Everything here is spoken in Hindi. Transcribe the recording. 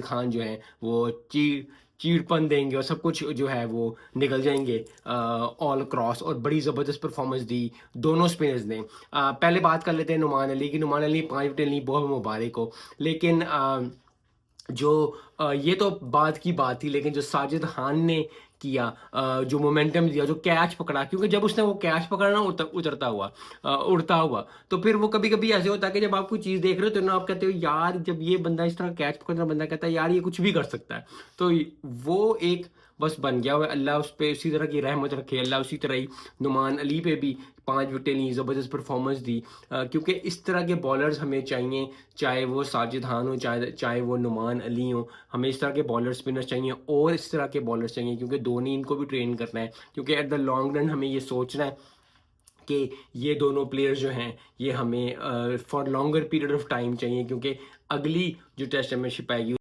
खान जो हैं वो चीड़पन देंगे और सब कुछ जो है वो निकल जाएंगे ऑल क्रॉस, और बड़ी ज़बरदस्त परफॉर्मेंस दी दोनों स्पिनर्स ने। पहले बात कर लेते हैं नुमान अली की। नुमान अली 5 विकेट ली, बहुत मुबारक हो। लेकिन जो ये तो बाद की बात थी, लेकिन जो साजिद खान ने किया, जो मोमेंटम दिया, जो कैच पकड़ा, क्योंकि जब उसने वो कैच पकड़ा ना उतरता हुआ, उड़ता हुआ, तो फिर वो कभी कभी ऐसे होता है कि जब आप कोई चीज़ देख रहे हो तो ना आप कहते हो यार, जब ये बंदा इस तरह कैच पकड़ना, बंदा कहता है यार ये कुछ भी कर सकता है। तो वो एक बस बन गया हुआ है। अल्लाह उस पर उसी तरह की रहमत रखे, अल्लाह उसी तरह ही नुमान अली पे भी 5 विकेटें ली, ज़बरदस्त परफॉर्मेंस दी। क्योंकि इस तरह के बॉलर्स हमें चाहिए, चाहे वो साजिद खान हो, चाहे चाहे वो नुमान अली हो। हमें इस तरह के बॉलर स्पिनर्स चाहिए और इस तरह के बॉलर्स चाहिए, क्योंकि धोनी इनको भी ट्रेन करना है। क्योंकि एट द लॉन्ग रन हमें ये सोचना है कि ये दोनों प्लेयर्स जो हैं ये हमें for longer period of time चाहिए, क्योंकि अगली जो टेस्ट चैम्पियनशिप आएगी